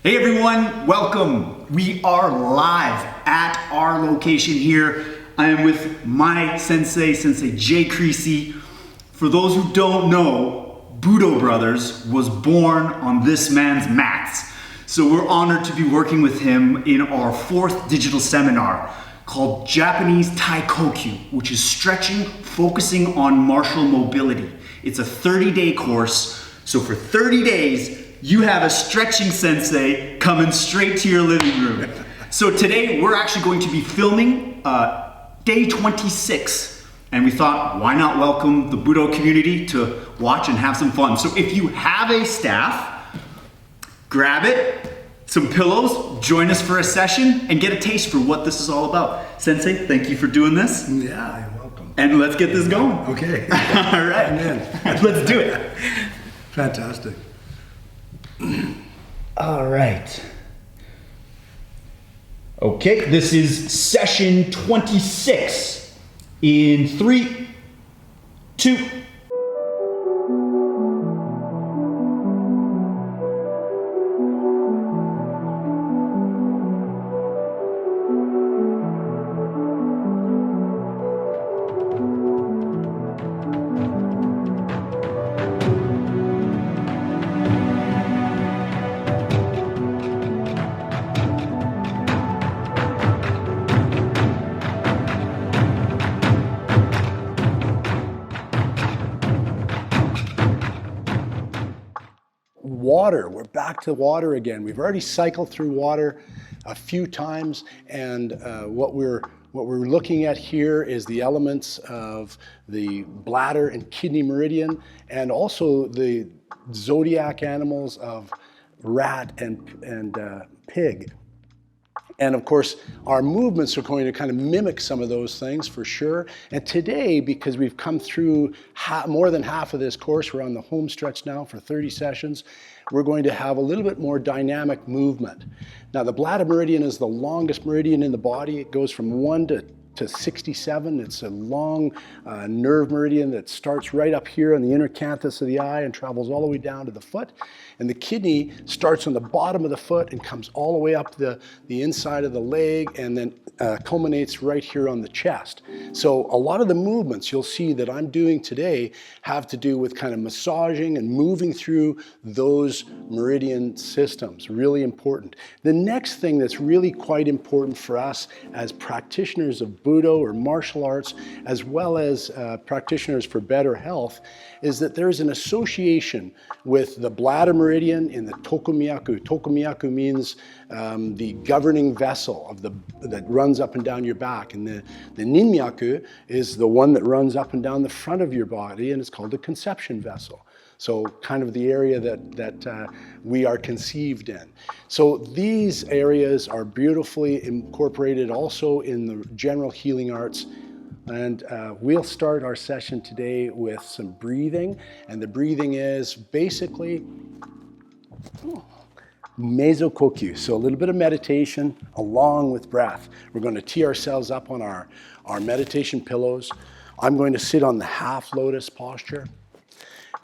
Hey everyone, welcome. We are live at our location here. I am with my sensei, Sensei Jay Creasey. For those who don't know, Budo Brothers was born on this man's mats. So we're honored to be working with him in our 4th digital seminar called Japanese TAIKOKYU, which is stretching, focusing on martial mobility. It's a 30-day course. So for 30 days, you have a stretching sensei coming straight to your living room. So today we're actually going to be filming day 26. And we thought, why not welcome the Budo community to watch and have some fun. So if you have a staff, grab it, some pillows, join us for a session and get a taste for what this is all about. Sensei, thank you for doing this. Yeah, you're welcome. And let's get this going. Okay. All right. Amen. Let's do it. Fantastic. All right. Okay, this is session 26 in 3, 2. Water, we're back to water again. We've already cycled through water a few times, and what we're looking at here is the elements of the bladder and kidney meridian, and also the zodiac animals of rat and pig. And of course, our movements are going to kind of mimic some of those things for sure. And today, because we've come through more than half of this course, we're on the home stretch now for 30 sessions, we're going to have a little bit more dynamic movement. Now, the bladder meridian is the longest meridian in the body. It goes from 1 to 67. It's a long nerve meridian that starts right up here on the inner canthus of the eye and travels all the way down to the foot. And the kidney starts on the bottom of the foot and comes all the way up the inside of the leg and then culminates right here on the chest. So a lot of the movements you'll see that I'm doing today have to do with kind of massaging and moving through those meridian systems. Really important. The next thing that's really quite important for us as practitioners of Budo or martial arts, as well as practitioners for better health, is that there's an association with the bladder meridian in the tokomyaku. Tokomyaku means the governing vessel that runs up and down your back. And the ninmyaku is the one that runs up and down the front of your body, and it's called the conception vessel. So kind of the area that we are conceived in. So these areas are beautifully incorporated also in the general healing arts. And we'll start our session today with some breathing. And the breathing is basically mesokokyu. So a little bit of meditation along with breath. We're going to tee ourselves up on our meditation pillows. I'm going to sit on the half lotus posture.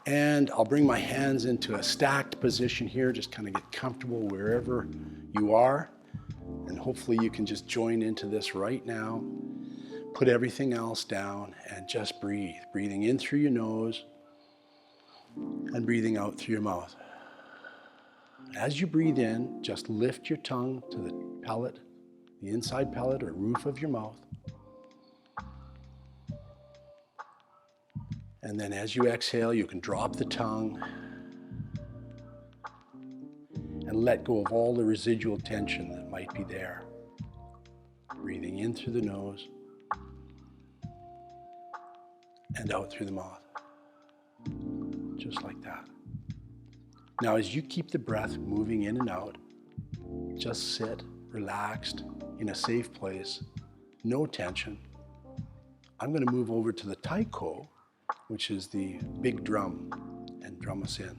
And I'll bring my hands into a stacked position here, just kind of get comfortable wherever you are. And hopefully you can just join into this right now. Put everything else down and just breathe. Breathing in through your nose and breathing out through your mouth. As you breathe in, just lift your tongue to the palate, the inside palate or roof of your mouth. And then as you exhale, you can drop the tongue and let go of all the residual tension that might be there. Breathing in through the nose and out through the mouth. Just like that. Now, as you keep the breath moving in and out, just sit relaxed in a safe place, no tension. I'm going to move over to the taiko, which is the big drum, and drum us in.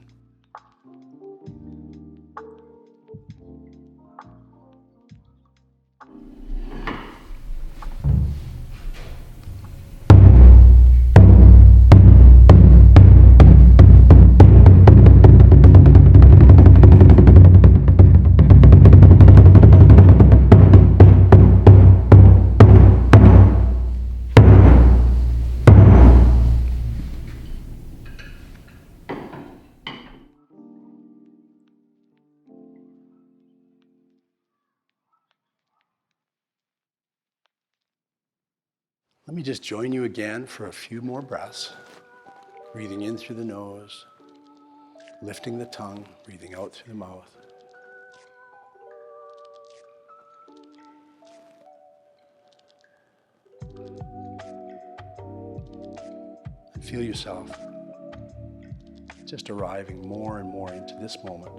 Let me just join you again for a few more breaths. Breathing in through the nose, lifting the tongue, breathing out through the mouth. And feel yourself just arriving more and more into this moment.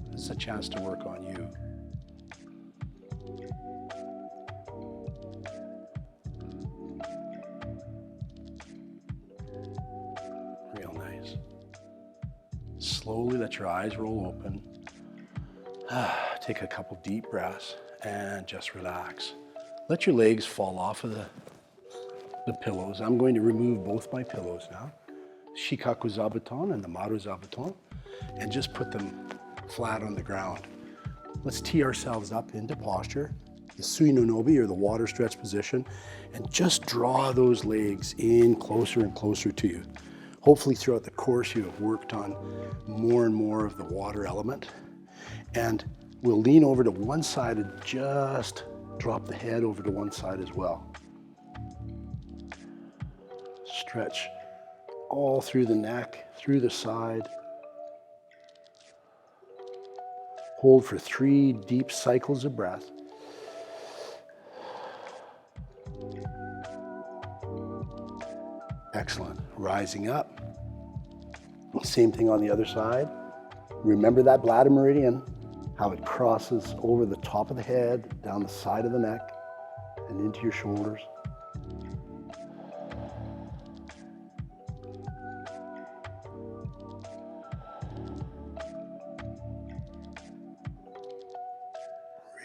This is a chance to work on you. Real nice. Slowly let your eyes roll open. Take a couple deep breaths and just relax. Let your legs fall off of the pillows. I'm going to remove both my pillows now. Shikaku zabuton and the maru zabuton, and just put them flat on the ground. Let's tee ourselves up into posture, the sui no nobi, or the water stretch position, and just draw those legs in closer and closer to you. Hopefully throughout the course you have worked on more and more of the water element. And we'll lean over to one side and just drop the head over to one side as well. Stretch all through the neck, through the side. Hold for 3 deep cycles of breath. Excellent. Rising up. Same thing on the other side. Remember that bladder meridian, how it crosses over the top of the head, down the side of the neck, and into your shoulders.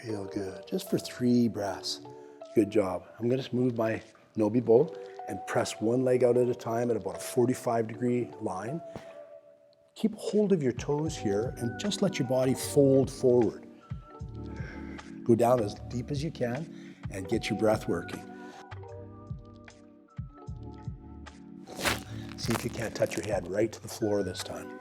Real good. Just for 3 breaths. Good job. I'm going to move my Nobi bow and press one leg out at a time at about a 45-degree line. Keep hold of your toes here and just let your body fold forward. Go down as deep as you can and get your breath working. See if you can't touch your head right to the floor this time.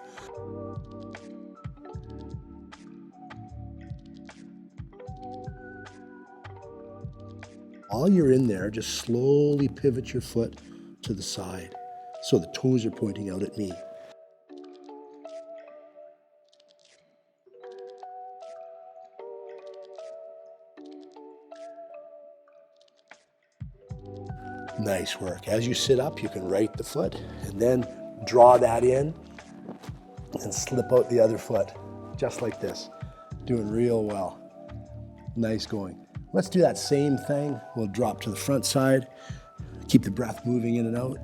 While you're in there, just slowly pivot your foot to the side so the toes are pointing out at me. Nice work. As you sit up, you can right the foot and then draw that in and slip out the other foot, just like this. Doing real well. Nice going. Let's do that same thing. We'll drop to the front side. Keep the breath moving in and out.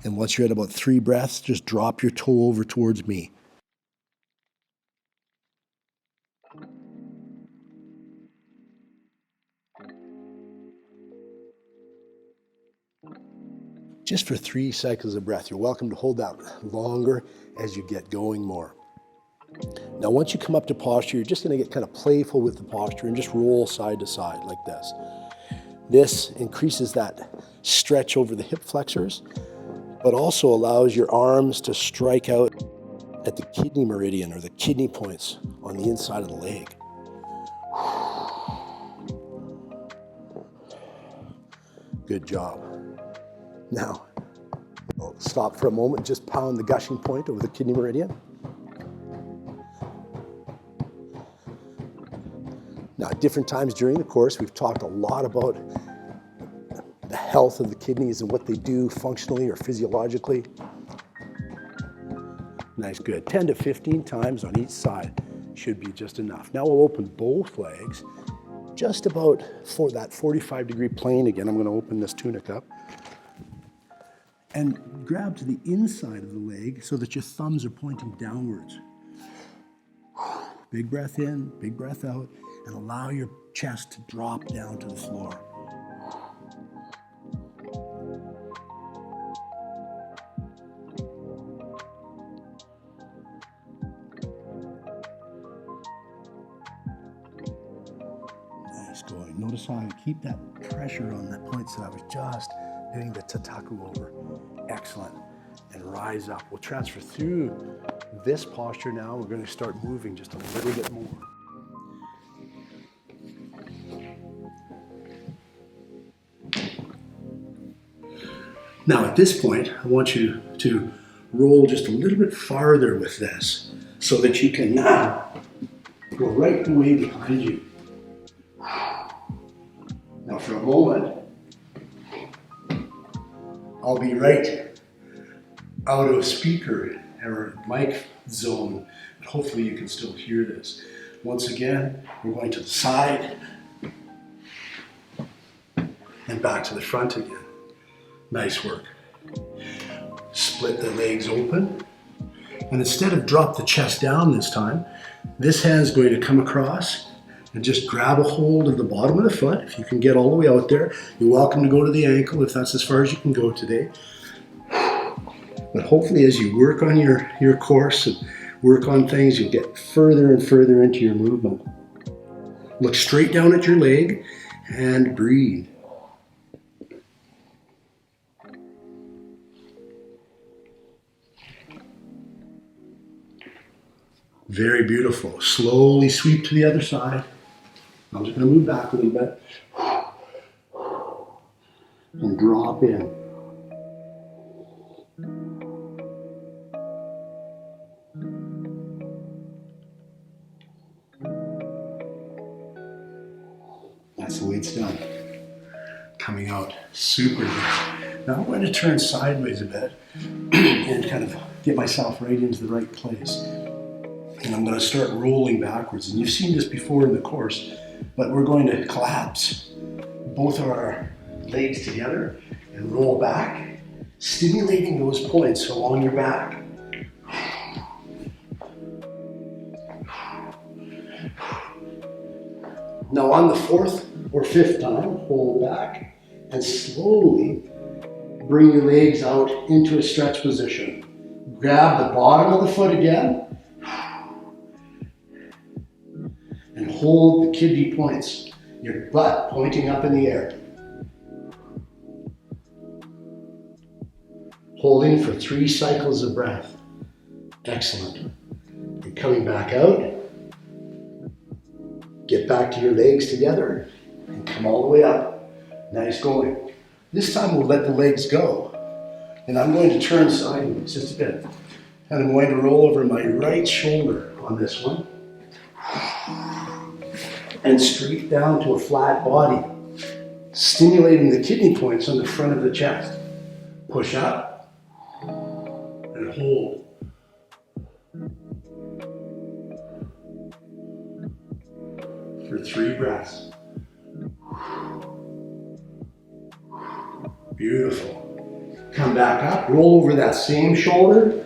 And once you're at about 3 breaths, just drop your toe over towards me. Just for 3 cycles of breath. You're welcome to hold that longer as you get going more. Now, once you come up to posture, you're just going to get kind of playful with the posture and just roll side to side like this. This increases that stretch over the hip flexors, but also allows your arms to strike out at the kidney meridian, or the kidney points on the inside of the leg. Good job. Now, we'll stop for a moment, just pound the gushing point over the kidney meridian. Now, at different times during the course, we've talked a lot about the health of the kidneys and what they do functionally or physiologically. Nice, good. 10 to 15 times on each side should be just enough. Now we'll open both legs just about for that 45-degree plane. Again, I'm going to open this tunic up. And grab to the inside of the leg so that your thumbs are pointing downwards. Big breath in, big breath out, and allow your chest to drop down to the floor. Nice going. Notice how I keep that pressure on that points that I was just doing the tataku over. Excellent. And rise up. We'll transfer through this posture now, we're going to start moving just a little bit more. Now at this point, I want you to roll just a little bit farther with this so that you can now go right the way behind you. Now for a moment, I'll be right out of speaker or mic zone, but hopefully you can still hear this. Once again, we're going to the side and back to the front again. Nice work. Split the legs open, and instead of drop the chest down this time, this hand's going to come across and just grab a hold of the bottom of the foot. If you can get all the way out there, you're welcome to go to the ankle if that's as far as you can go today. But hopefully as you work on your course and work on things, you'll get further and further into your movement. Look straight down at your leg and breathe. Very beautiful. Slowly sweep to the other side. I'm just going to move back a little bit and drop in. That's the way it's done. Coming out super good. Now I'm going to turn sideways a bit and kind of get myself right into the right place. And I'm going to start rolling backwards. And you've seen this before in the course, but we're going to collapse both of our legs together and roll back, stimulating those points along your back. Now on the fourth or fifth time, hold back and slowly bring your legs out into a stretch position. Grab the bottom of the foot again and hold the kidney points, your butt pointing up in the air. Holding for 3 cycles of breath. Excellent. And coming back out, get back to your legs together and come all the way up. Nice going. This time we'll let the legs go. And I'm going to turn sideways just a bit. And I'm going to roll over my right shoulder on this one. And straight down to a flat body, stimulating the kidney points on the front of the chest. Push up and hold. For 3 breaths. Beautiful. Come back up, roll over that same shoulder,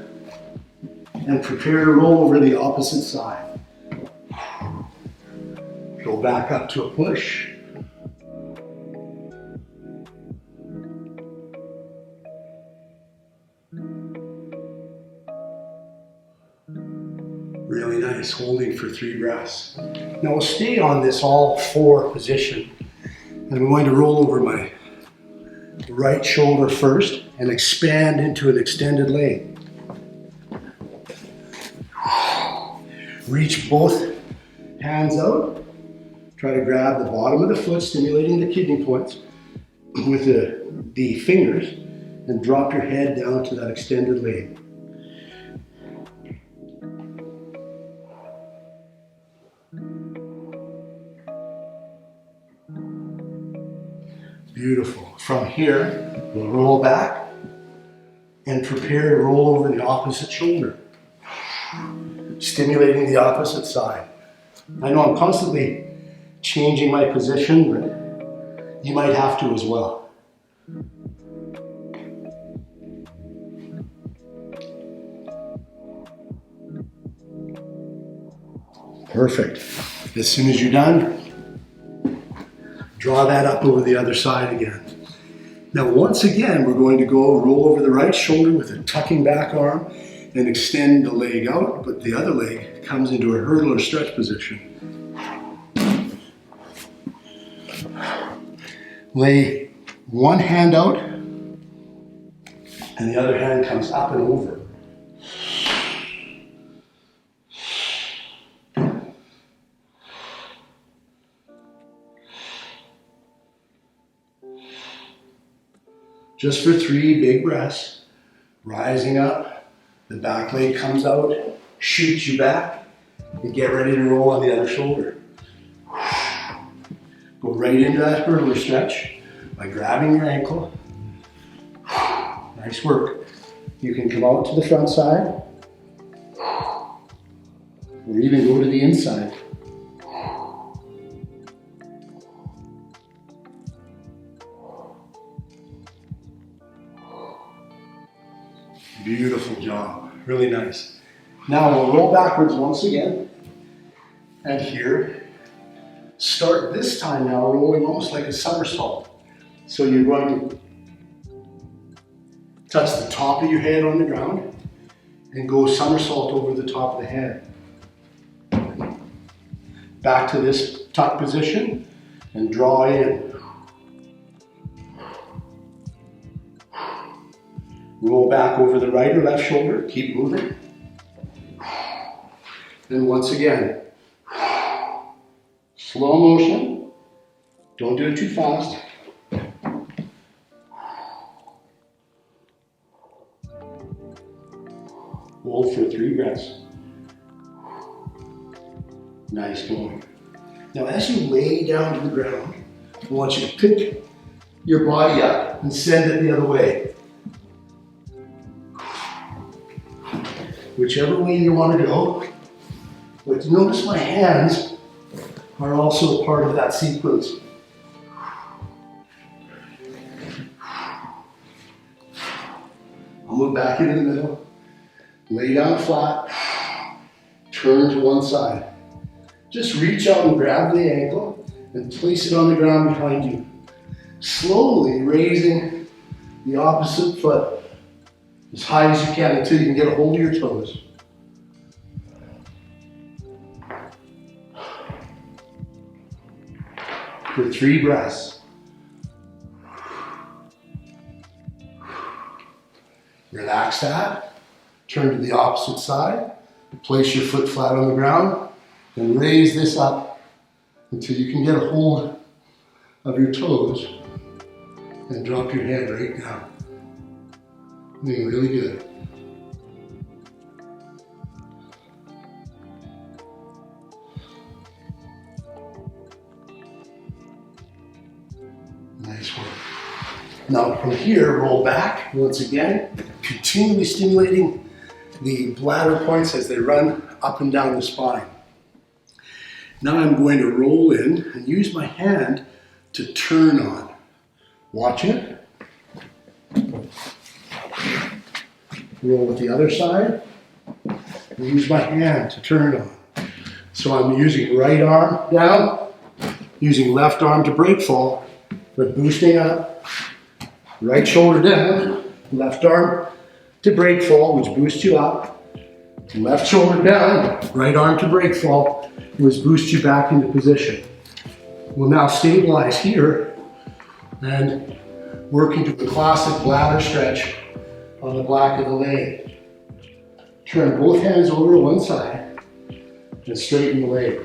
and prepare to roll over the opposite side. Go back up to a push. Really nice, holding for 3 breaths. Now we'll stay on this all 4 position. And I'm going to roll over my right shoulder first and expand into an extended leg. Reach both hands out. Try to grab the bottom of the foot, stimulating the kidney points with the fingers, and drop your head down to that extended leg. Beautiful. From here, we'll roll back and prepare to roll over the opposite shoulder, stimulating the opposite side. I know I'm constantly changing my position, but you might have to as well. Perfect. As soon as you're done, draw that up over the other side again. Now once again, we're going to go roll over the right shoulder with a tucking back arm and extend the leg out, but the other leg comes into a hurdle or stretch position. Lay one hand out and the other hand comes up and over. Just for 3 big breaths. Rising up, the back leg comes out, shoots you back, and get ready to roll on the other shoulder. Go right into that hurdler stretch by grabbing your ankle. Nice work. You can come out to the front side, or even go to the inside. Beautiful job, really nice. Now we'll roll backwards once again. And here, start this time now rolling almost like a somersault. So you're going to touch the top of your head on the ground and go somersault over the top of the head. Back to this tuck position and draw in. Roll back over the right or left shoulder, keep moving. And once again, slow motion, don't do it too fast. Hold for 3 breaths. Nice going. Now as you lay down to the ground, I want you to pick your body up and send it the other way. Whichever way you want to go. But notice my hands are also a part of that sequence. I'll move back into the middle. Lay down flat. Turn to one side. Just reach out and grab the ankle and place it on the ground behind you. Slowly raising the opposite foot as high as you can until you can get a hold of your toes. For 3 breaths. Relax that. Turn to the opposite side. Place your foot flat on the ground and raise this up until you can get a hold of your toes and drop your head right down. Doing really good. Nice work. Now from here, roll back once again, continually stimulating the bladder points as they run up and down the spine. Now I'm going to roll in and use my hand to turn on. Watch it. Roll with the other side. And use my hand to turn on. So I'm using right arm down, using left arm to break fall, but boosting up. Right shoulder down, left arm to break fall, which boosts you up. Left shoulder down, right arm to break fall, which boosts you back into position. We'll now stabilize here and work into the classic bladder stretch on the back of the leg. Turn both hands over to one side and straighten the leg.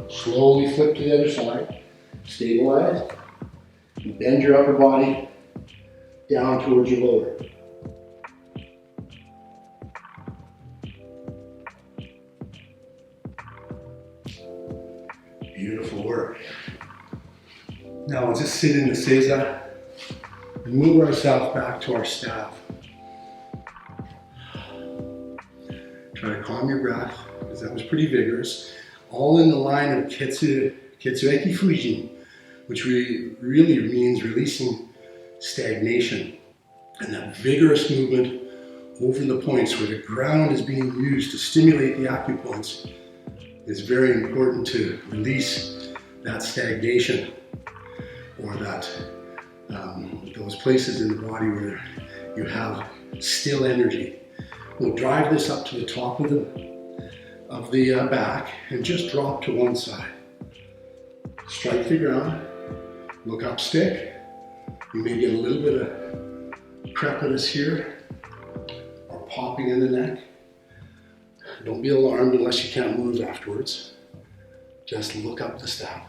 Slowly flip to the other side. Stabilize. And bend your upper body down towards your lower. Beautiful work. Now we'll just sit in the seiza and move ourselves back to our staff. Try to calm your breath, because that was pretty vigorous. All in the line of Ketsueki Fujin, which really means releasing stagnation. And that vigorous movement over the points where the ground is being used to stimulate the acupoints is very important to release that stagnation, or that those places in the body where you have still energy. We'll drive this up to the top of the back and just drop to one side. Strike the ground, look up stick. You may get a little bit of crepitus here or popping in the neck. Don't be alarmed unless you can't move afterwards. Just look up the staff.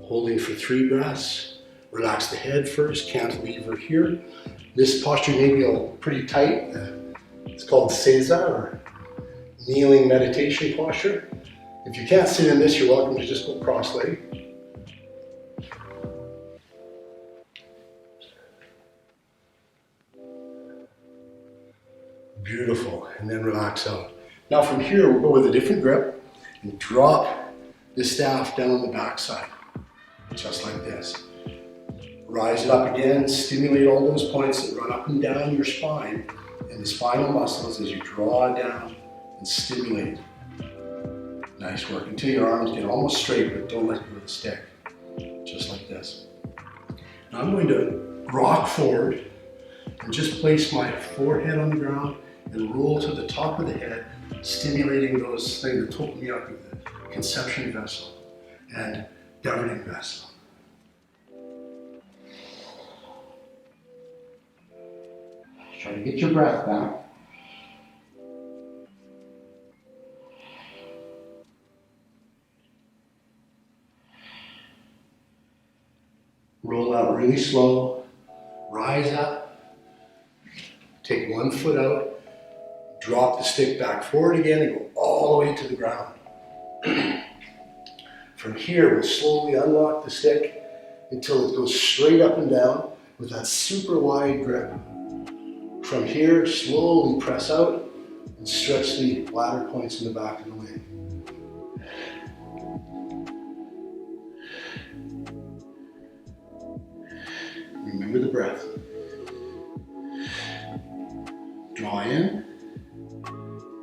Holding for 3 breaths. Relax the head first, cantilever here. This posture may be pretty tight. It's called Seiza, or kneeling meditation posture. If you can't sit in this, you're welcome to just go cross-legged. Beautiful, and then relax out. Now from here, we'll go with a different grip and drop the staff down the backside, just like this. Rise it up again, stimulate all those points that run up and down your spine and the spinal muscles as you draw down and stimulate. Nice work, until your arms get almost straight, but don't let go of the stick. Just like this. Now I'm going to rock forward and just place my forehead on the ground and roll to the top of the head, stimulating those things, the tokumyaku, the conception vessel and governing vessel. Try to get your breath back. Roll out really slow, rise up, take one foot out, drop the stick back forward again and go all the way to the ground. From here, we'll slowly unlock the stick until it goes straight up and down with that super wide grip. From here, slowly press out and stretch the bladder points in the back of the leg. Remember the breath. Draw in.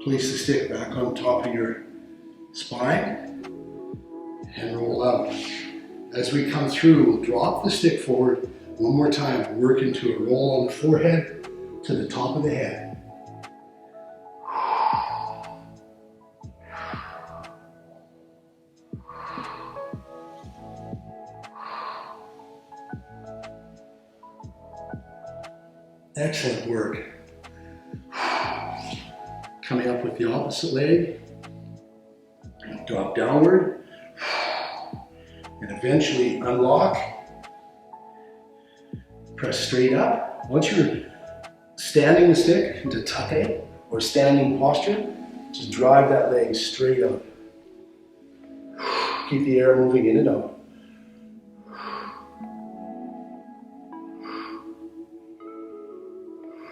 Place the stick back on top of your spine and roll out. As we come through, we'll drop the stick forward one more time. Work into a roll on the forehead to the top of the head. Excellent work. Coming up with the opposite leg. Drop downward. And eventually unlock. Press straight up. Once you're standing the stick into tate or standing posture, just drive that leg straight up. Keep the air moving in and out.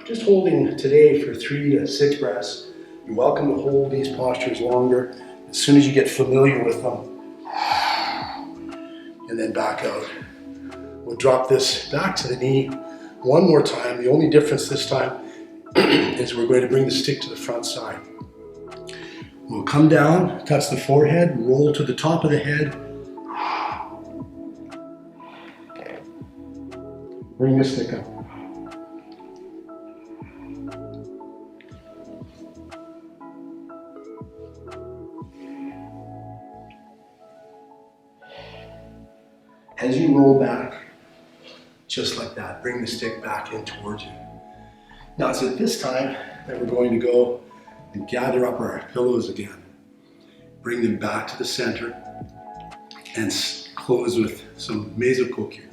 Just holding today for 3 to 6 breaths. You're welcome to hold these postures longer as soon as you get familiar with them. And then back out. We'll drop this back to the knee one more time. The only difference this time is we're going to bring the stick to the front side. We'll come down, touch the forehead, roll to the top of the head. Bring the stick up. As you roll back, just like that, bring the stick back in towards you. Now it's at this time that we're going to go and gather up our pillows again. Bring them back to the center and close with some meizokokyu.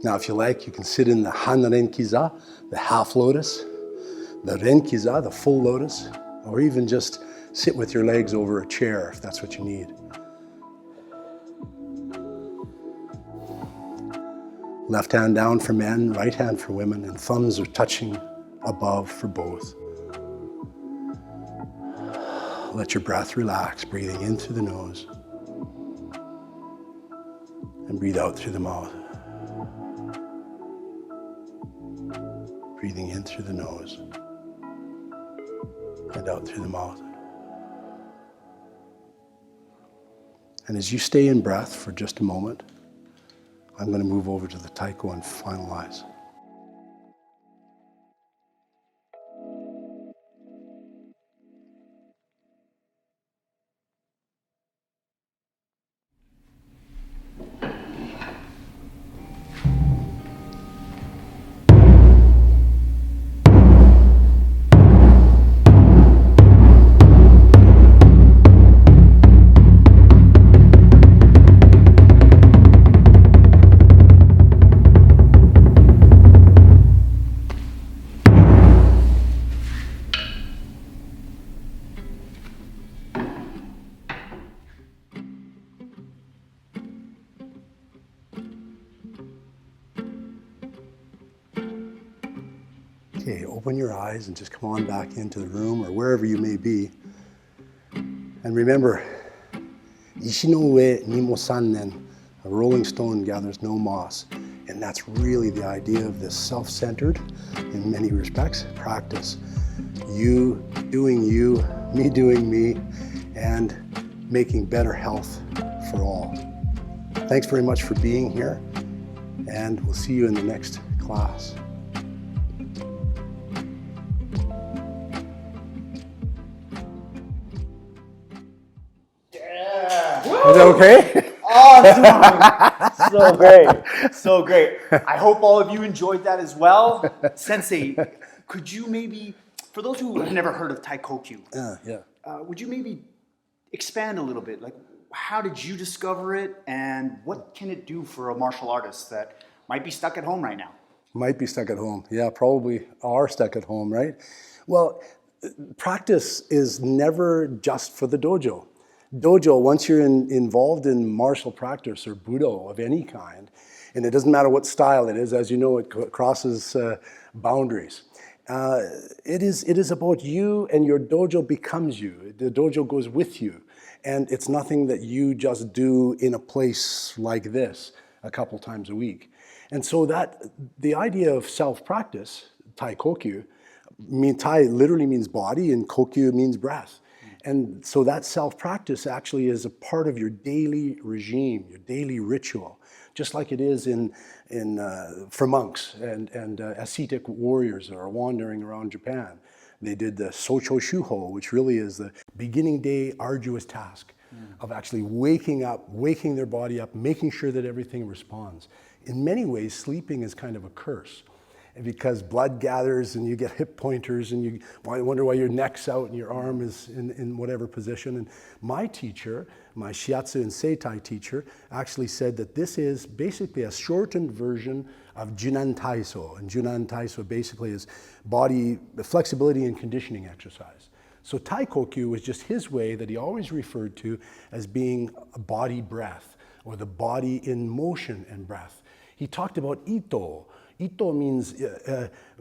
Now, if you like, you can sit in the Han-Renkiza, the half lotus, the Renkiza, the full lotus, or even just sit with your legs over a chair if that's what you need. Left hand down for men, right hand for women, and thumbs are touching above for both. Let your breath relax, breathing in through the nose and breathe out through the mouth. Breathing in through the nose and out through the mouth. And as you stay in breath for just a moment, I'm going to move over to the Taiko and finalize. Okay, open your eyes and just come on back into the room or wherever you may be. And remember, ishi no ue ni mo sannen, a rolling stone gathers no moss. And that's really the idea of this self-centered, in many respects, practice. You doing you, me doing me, and making better health for all. Thanks very much for being here, and we'll see you in the next class. Is that okay? Awesome! So great, so great. I hope all of you enjoyed that as well. Sensei, could you maybe, for those who have never heard of TAIKOKYU, would you maybe expand a little bit? Like, how did you discover it, and what can it do for a martial artist that might be stuck at home right now? Might be stuck at home. Yeah, probably are stuck at home, right? Well, practice is never just for the dojo. Dojo, once you're involved in martial practice or Budo of any kind, and it doesn't matter what style it is, as you know, it crosses boundaries. It is about you, and your dojo becomes you. The dojo goes with you. And it's nothing that you just do in a place like this a couple times a week. And so the idea of self-practice, TAIKOKYU, Tai literally means body and kokyu means breath. And so that self-practice actually is a part of your daily regime, your daily ritual, just like it is for monks and ascetic warriors that are wandering around Japan. They did the Socho Shuho, which really is the beginning day arduous task of actually waking up, waking their body up, making sure that everything responds. In many ways, sleeping is kind of a curse, because blood gathers and you get hip pointers and you wonder why your neck's out and your arm is in whatever position. And my teacher, my shiatsu and seitai teacher, actually said that this is basically a shortened version of Junan Taiso. And Junan Taiso basically is body flexibility and conditioning exercise. So TAIKOKYU was just his way that he always referred to as being a body breath, or the body in motion and breath. He talked about ito. Ito means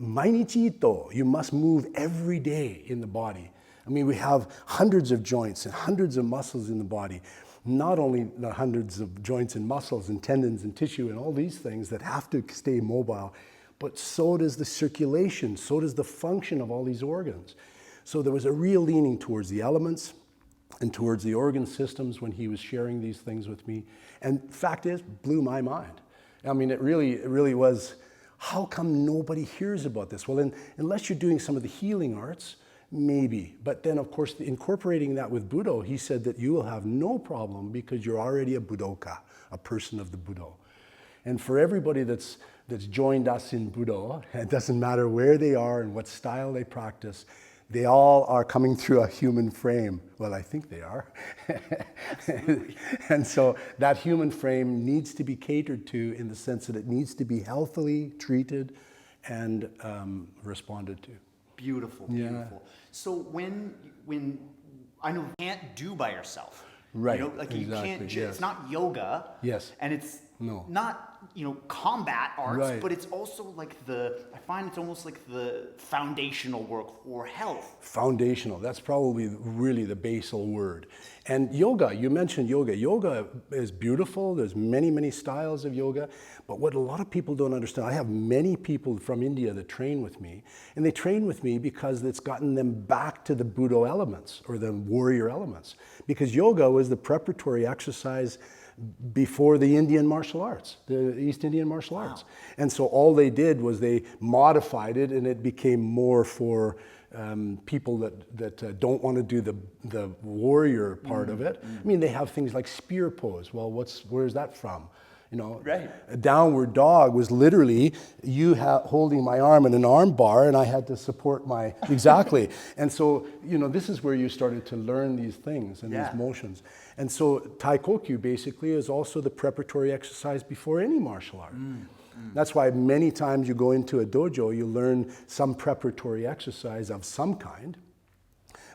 mainichi ito. You must move every day in the body. I mean, we have hundreds of joints and hundreds of muscles in the body. Not only the hundreds of joints and muscles and tendons and tissue and all these things that have to stay mobile, but so does the circulation, so does the function of all these organs. So there was a real leaning towards the elements and towards the organ systems when he was sharing these things with me. And fact is, blew my mind. I mean, it really was, how come nobody hears about this? Well, unless you're doing some of the healing arts, maybe. But then, of course, incorporating that with Budo, he said that you will have no problem because you're already a Budoka, a person of the Budo. And for everybody that's joined us in Budo, it doesn't matter where they are and what style they practice, they all are coming through a human frame. Well, I think they are. And so that human frame needs to be catered to in the sense that it needs to be healthily treated and responded to. Beautiful, beautiful. Yeah. So when I know you can't do by yourself. Right. You know, like exactly, you can't. yes. It's not yoga. Yes. And it's not combat arts, right. But it's also like I find it's almost like the foundational work for health. Foundational. That's probably really the basal word. And yoga. You mentioned yoga. Yoga is beautiful. There's many, many styles of yoga. But what a lot of people don't understand, I have many people from India that train with me, and they train with me because it's gotten them back to the Budo elements or the warrior elements. Because yoga was the preparatory exercise before the Indian martial arts, the East Indian martial arts. And so all they did was they modified it, and it became more for people that don't want to do the warrior part of it. I mean, they have things like spear pose. Well, where's that from? You know, right. A downward dog was literally you holding my arm in an arm bar, and I had to support my, exactly. And so, you know, this is where you started to learn these things and these motions. And so TAIKOKYU basically is also the preparatory exercise before any martial art. That's why many times you go into a dojo, you learn some preparatory exercise of some kind.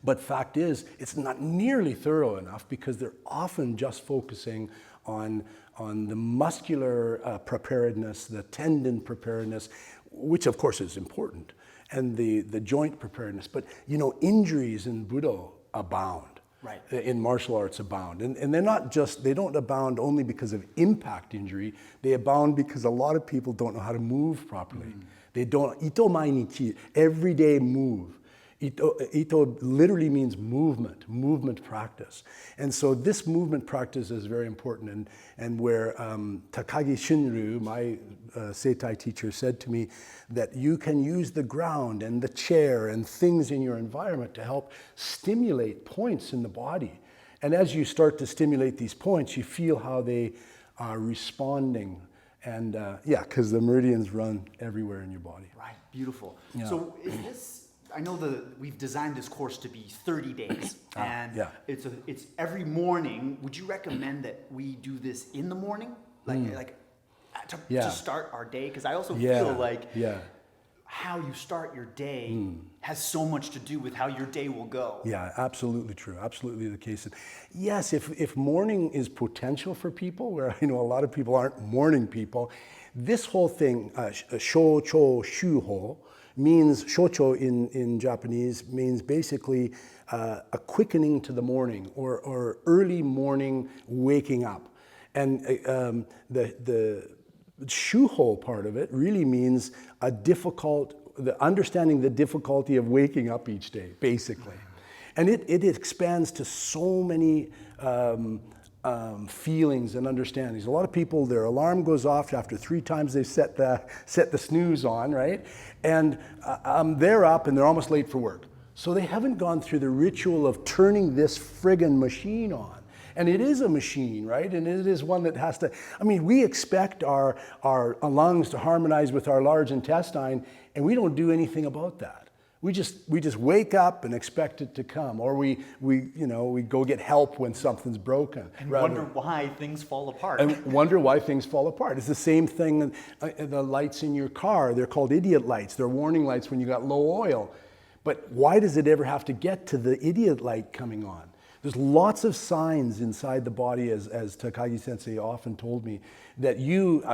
But fact is, it's not nearly thorough enough because they're often just focusing on the muscular preparedness, the tendon preparedness, which of course is important, and the joint preparedness. But you know, injuries in Budo abound. Right. In martial arts abound. And they're not just, they don't abound only because of impact injury, they abound because a lot of people don't know how to move properly. They don't, ito mainichi, everyday move. Ito literally means movement practice. And so this movement practice is very important. And where Takagi Shinryu, my Seitai teacher, said to me that you can use the ground and the chair and things in your environment to help stimulate points in the body. And as you start to stimulate these points, you feel how they are responding. And yeah, because the meridians run everywhere in your body. Right, beautiful. Yeah. So is this, I know we've designed this course to be 30 days, and it's every morning. Would you recommend that we do this in the morning, to start our day? Because I also feel like how you start your day has so much to do with how your day will go. Yeah, absolutely true. Absolutely the case. Yes, if morning is potential for people, where I know a lot of people aren't morning people, this whole thing, shocho shuho, means, shocho in Japanese means basically a quickening to the morning or early morning waking up. And the shuho part of it really means understanding the difficulty of waking up each day, basically. And it expands to so many feelings and understandings. A lot of people, their alarm goes off after 3 times they set the snooze on, right? And they're up and they're almost late for work. So they haven't gone through the ritual of turning this friggin' machine on. And it is a machine, right? And it is one that has to, I mean, we expect our lungs to harmonize with our large intestine, and we don't do anything about that. We just wake up and expect it to come, or we go get help when something's broken. And wonder why things fall apart. And wonder why things fall apart. It's the same thing, the lights in your car, they're called idiot lights. They're warning lights when you got low oil. But why does it ever have to get to the idiot light coming on? There's lots of signs inside the body, as Takagi Sensei often told me, that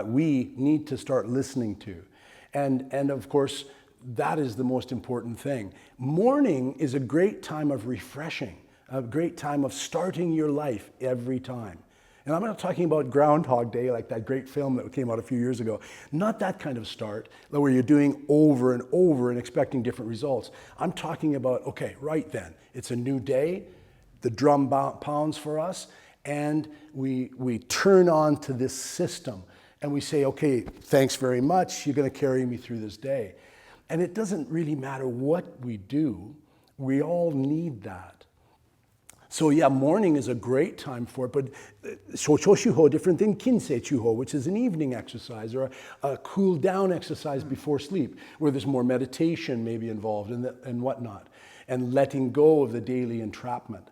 we need to start listening to. And of course, that is the most important thing. Morning is a great time of refreshing, a great time of starting your life every time. And I'm not talking about Groundhog Day, like that great film that came out a few years ago. Not that kind of start, where you're doing over and over and expecting different results. I'm talking about, okay, right then, it's a new day, the drum pounds for us, and we turn on to this system, and we say, okay, thanks very much, you're gonna carry me through this day. And it doesn't really matter what we do, we all need that. So yeah, morning is a great time for it, but shocho shuho, different than kinsei chuho, which is an evening exercise or a cool down exercise before sleep, where there's more meditation maybe involved and whatnot, and letting go of the daily entrapment.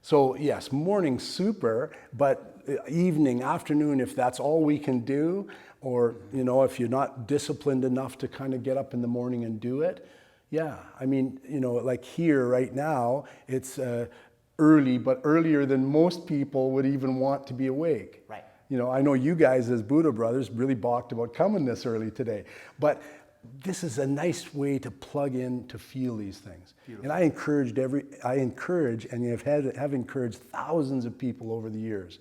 So yes, morning super, but evening, afternoon, if that's all we can do, or if you're not disciplined enough to kind of get up in the morning and do it, yeah, I mean, like here right now, it's early, but earlier than most people would even want to be awake. Right. I know you guys as Budo brothers really balked about coming this early today, but this is a nice way to plug in to feel these things. Beautiful. And I encourage and have encouraged thousands of people over the years.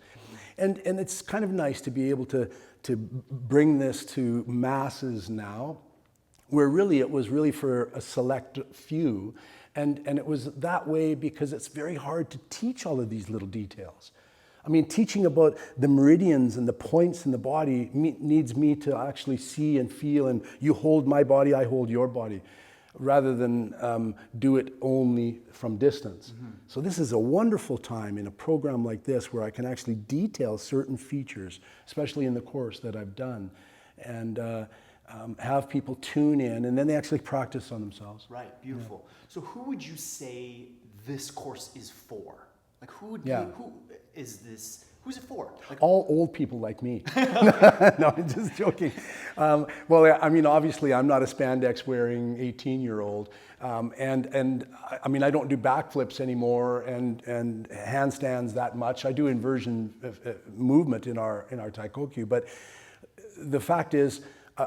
And it's kind of nice to be able to bring this to masses now, where really it was really for a select few. And it was that way because it's very hard to teach all of these little details. I mean, teaching about the meridians and the points in the body needs me to actually see and feel, and you hold my body, I hold your body, rather than do it only from distance. So this is a wonderful time in a program like this where I can actually detail certain features, especially in the course that I've done, and have people tune in, and then they actually practice on themselves. Right, beautiful. Yeah. So who would you say this course is for? Like who would who is it for? Like, all old people like me. No, I'm just joking. Well, I mean, obviously I'm not a spandex wearing 18-year-old. And I mean, I don't do backflips anymore and handstands that much. I do inversion movement in our taikokyu, but the fact is,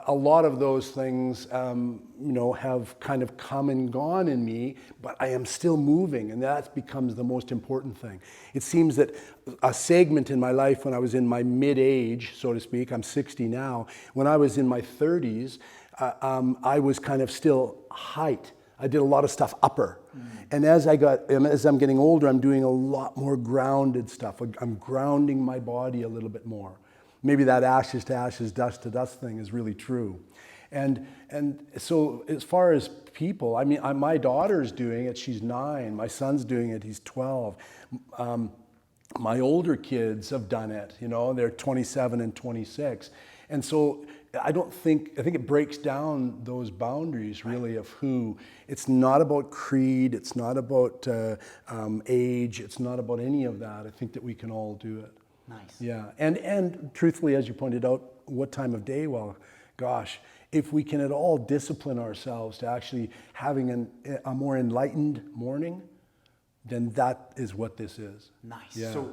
a lot of those things, have kind of come and gone in me, but I am still moving, and that becomes the most important thing. It seems that a segment in my life when I was in my mid-age, so to speak, I'm 60 now, when I was in my 30s, I was kind of still height. I did a lot of stuff upper. And as I'm getting older, I'm doing a lot more grounded stuff. I'm grounding my body a little bit more. Maybe that ashes to ashes, dust to dust thing is really true. And so as far as people, I mean, my daughter's doing it, she's 9. My son's doing it, he's 12. My older kids have done it, they're 27 and 26. And so I think it breaks down those boundaries really of who. It's not about creed, it's not about age, it's not about any of that. I think that we can all do it. Nice. Yeah, and truthfully, as you pointed out, what time of day? Well, gosh, if we can at all discipline ourselves to actually having a more enlightened morning, then that is what this is. Nice. Yeah. So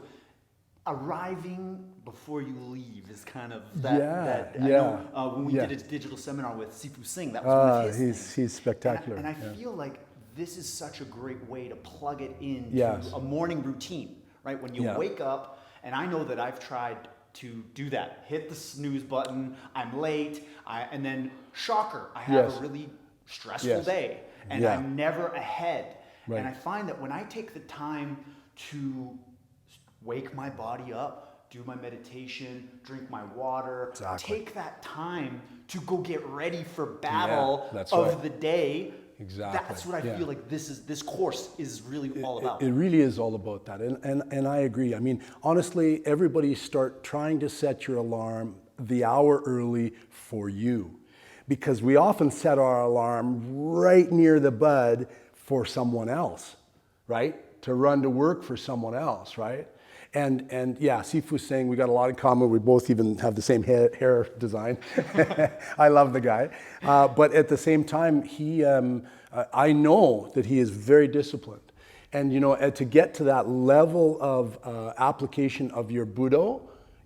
arriving before you leave is kind of that. Yeah, I know when we did a digital seminar with Sifu Singh, that was one of his things. He's spectacular. And I feel like this is such a great way to plug it into Yes. a morning routine, right? When you wake up, and I know that I've tried to do that. Hit the snooze button, I'm late, and then shocker, I have a really stressful day, and I'm never ahead. Right. And I find that when I take the time to wake my body up, do my meditation, drink my water, take that time to go get ready for battle of the day. Exactly. That's what I feel like this course is really all about. It really is all about that, and I agree. I mean, honestly, everybody start trying to set your alarm the hour early for you, because we often set our alarm right near the bud for someone else, right? To run to work for someone else, right? And yeah, Sifu's saying we got a lot in common. We both even have the same hair design. I love the guy. But at the same time, I know that he is very disciplined. And to get to that level of application of your Budo,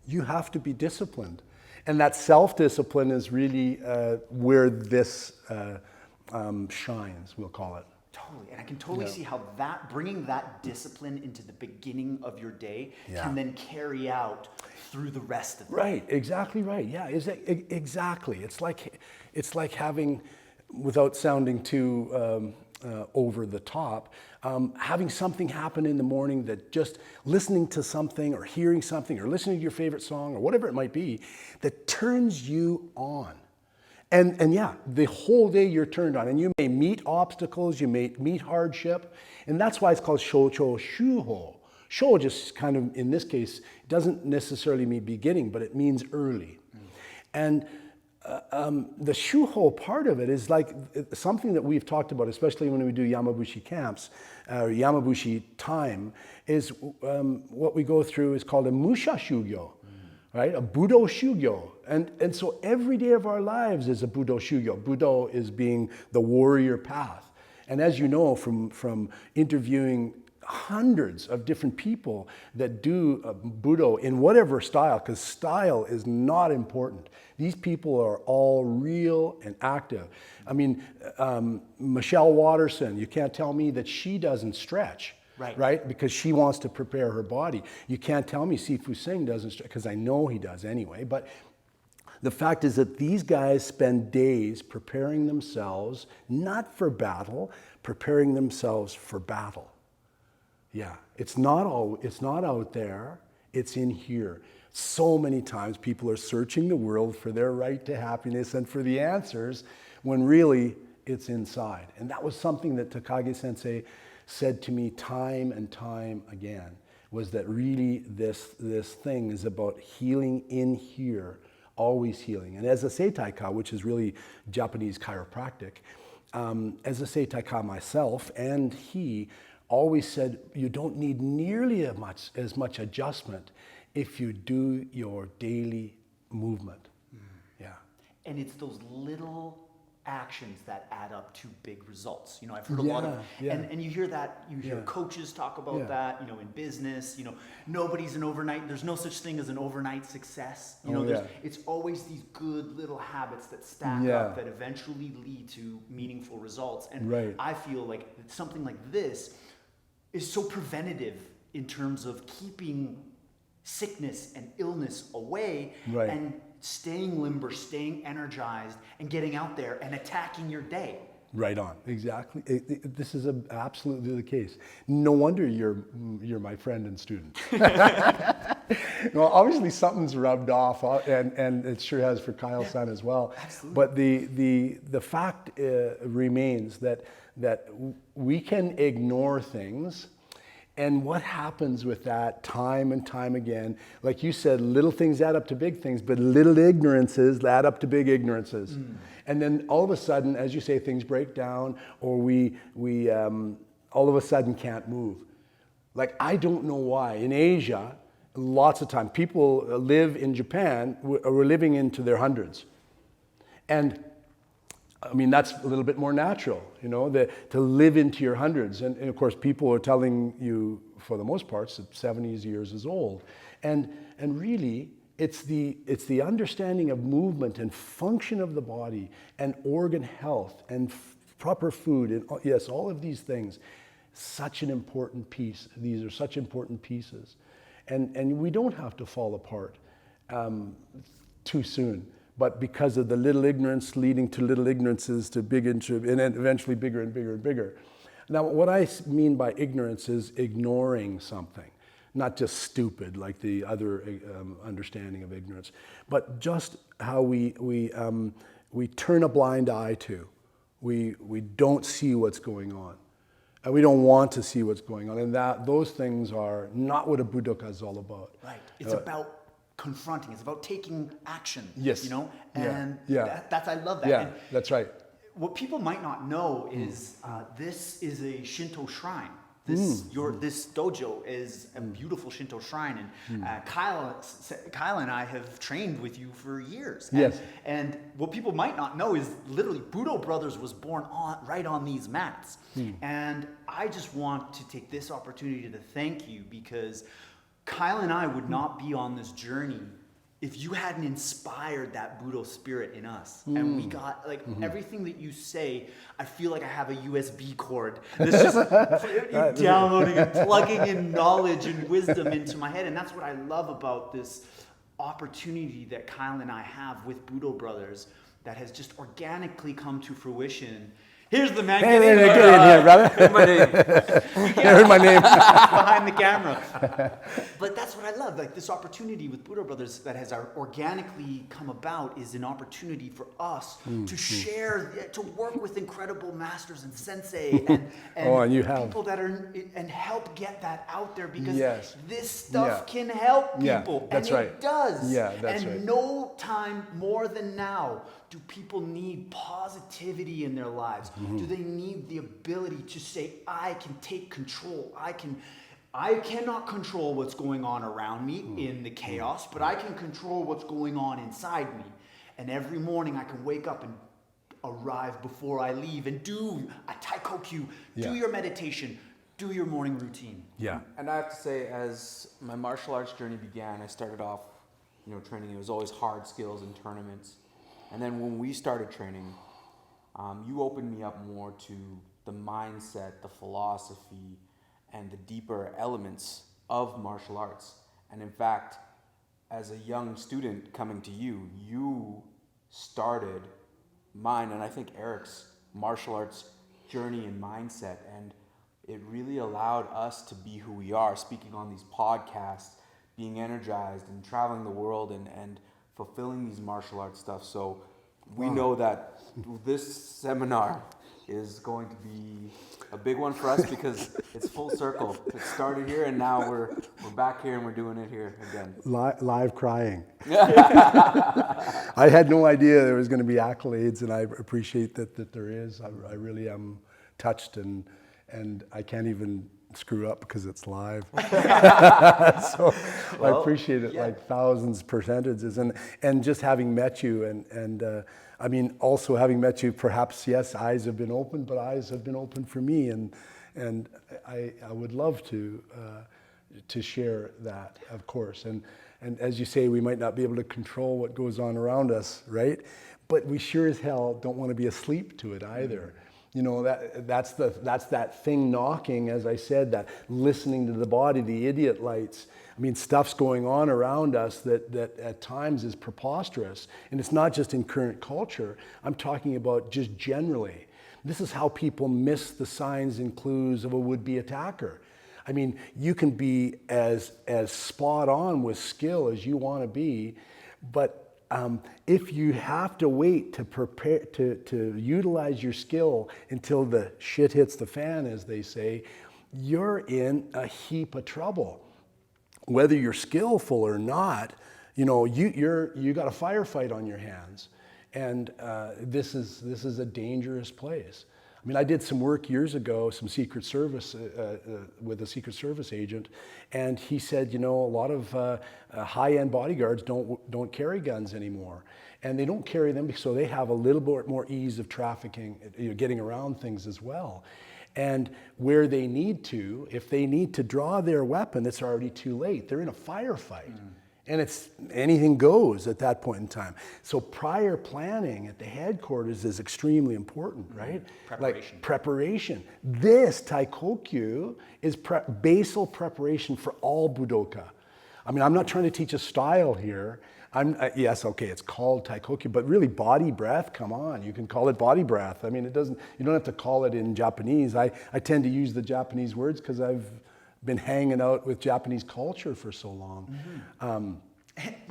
you have to be disciplined. And that self-discipline is really where this shines, we'll call it. Totally, and I can totally see how bringing that discipline into the beginning of your day can then carry out through the rest of the day. Right, exactly right. Yeah, exactly. It's like having, without sounding too over the top, having something happen in the morning that just listening to something or hearing something or listening to your favorite song or whatever it might be that turns you on. And yeah, the whole day you're turned on, and you may meet obstacles, you may meet hardship, and that's why it's called Shoucho Shuho. Sho just kind of, in this case, doesn't necessarily mean beginning, but it means early. And the Shuho part of it is like something that we've talked about, especially when we do Yamabushi camps, Yamabushi time, is what we go through is called a Musha Shugyo. Right, a Budo Shugyo, and so every day of our lives is a Budo Shugyo. Budo is being the warrior path, and as you know from interviewing hundreds of different people that do Budo in whatever style, because style is not important. These people are all real and active. I mean, Michelle Watterson, you can't tell me that she doesn't stretch. Right? Because she wants to prepare her body. You can't tell me Sifu Singh doesn't, because I know he does anyway. But the fact is that these guys spend days preparing themselves, not for battle, preparing themselves for battle. Yeah, it's not out there. It's in here. So many times people are searching the world for their right to happiness and for the answers when really it's inside. And that was something that Takagi Sensei said to me time and time again, was that really this thing is about healing in here, always healing. And as a Seitaika, which is really Japanese chiropractic, as a Seitaika myself, and he always said, you don't need nearly as much adjustment if you do your daily movement. Yeah. And it's those little actions that add up to big results. You know, I've heard a lot of, and you hear that, you hear coaches talk about that, you know, in business, you know, nobody's an overnight, there's no such thing as an overnight success. You know, it's always these good little habits that stack up that eventually lead to meaningful results. And I feel like something like this is so preventative in terms of keeping sickness and illness away and staying limber, staying energized, and getting out there and attacking your day. Right on, exactly. This is absolutely the case. No wonder you're my friend and student. Well, obviously something's rubbed off, and it sure has for Kyle-san as well. Absolutely. But the fact remains that we can ignore things. And what happens with that time and time again, like you said, little things add up to big things, but little ignorances add up to big ignorances. And then all of a sudden, as you say, things break down, or we all of a sudden can't move. Like, I don't know why. In Asia, lots of time, people live in Japan, we're living into their hundreds. And I mean, that's a little bit more natural, you know, to live into your hundreds. And of course, people are telling you, for the most part, that 70 years is old. And really, it's the understanding of movement and function of the body and organ health and proper food. And yes, all of these things, such an important piece. These are such important pieces. And we don't have to fall apart too soon. But because of the little ignorance leading to little ignorances to big, and then eventually bigger and bigger and bigger. Now, what I mean by ignorance is ignoring something, not just stupid like the other understanding of ignorance, but just how we turn a blind eye to. We don't see what's going on. And we don't want to see what's going on. And those things are not what a Budoka is all about. Right. It's about confronting. It's about taking action. Yes. You know, and that's I love that. Yeah, and that's right. What people might not know is this is a Shinto shrine. This dojo is a beautiful Shinto shrine, and Kyle and I have trained with you for years. And what people might not know is literally Budo Brothers was born right on these mats. And I just want to take this opportunity to thank you, because Kyle and I would not be on this journey if you hadn't inspired that Budo spirit in us. And we got, like, everything that you say, I feel like I have a USB cord that's just downloading and plugging in knowledge and wisdom into my head. And that's what I love about this opportunity that Kyle and I have with Budo Brothers that has just organically come to fruition. Here's the man. Get in here, brother. Here's my name. Here's my name. Behind the camera. But that's what I love. Like, this opportunity with Budo Brothers that has organically come about is an opportunity for us to share, to work with incredible masters and sensei and you have people that are, and help get that out there, because this stuff can help people. That's and right. It does. Yeah, that's and right. no time more than now do people need positivity in their lives. Do they need the ability to say, I can take control. I cannot control what's going on around me in the chaos, but I can control what's going on inside me. And every morning I can wake up and arrive before I leave and do a TAIKOKYU, do your meditation, do your morning routine. Yeah. And I have to say, as my martial arts journey began, I started off, training. It was always hard skills and tournaments. And then when we started training, you opened me up more to the mindset, the philosophy, and the deeper elements of martial arts. And in fact, as a young student coming to you, you started mine, and I think Eric's martial arts journey and mindset. And it really allowed us to be who we are, speaking on these podcasts, being energized and traveling the world and fulfilling these martial arts stuff. So we know that this seminar is going to be a big one for us because it's full circle. It started here and now we're back here and we're doing it here again. Live crying. I had no idea there was going to be accolades, and I appreciate that there is. I really am touched, and I can't even screw up because it's live. So I appreciate it like thousands percentages, and just having met you, and I mean, also having met you, perhaps, yes, eyes have been opened, but eyes have been opened for me, and I would love to share that, of course. And as you say, we might not be able to control what goes on around us, right? But we sure as hell don't want to be asleep to it either. You know, that's that thing knocking, as I said, that listening to the body, the idiot lights. I mean, stuff's going on around us that at times is preposterous. And it's not just in current culture. I'm talking about just generally. This is how people miss the signs and clues of a would-be attacker. I mean, you can be as spot on with skill as you want to be, but if you have to wait to prepare to utilize your skill until the shit hits the fan, as they say, you're in a heap of trouble. Whether you're skillful or not, you know, you got a firefight on your hands, and this is a dangerous place. I mean, I did some work years ago, some Secret Service, with a Secret Service agent, and he said, you know, a lot of high-end bodyguards don't carry guns anymore. And they don't carry them so they have a little bit more ease of trafficking, you know, getting around things as well. And where they need to, if they need to draw their weapon, it's already too late. They're in a firefight. And it's anything goes at that point in time. So prior planning at the headquarters is extremely important, right? Preparation. Like preparation. This TAIKOKYU is basal preparation for all Budoka. I mean, I'm not trying to teach a style here. Yes, okay, it's called TAIKOKYU, but really body breath, come on, you can call it body breath. I mean, you don't have to call it in Japanese. I tend to use the Japanese words because I've been hanging out with Japanese culture for so long.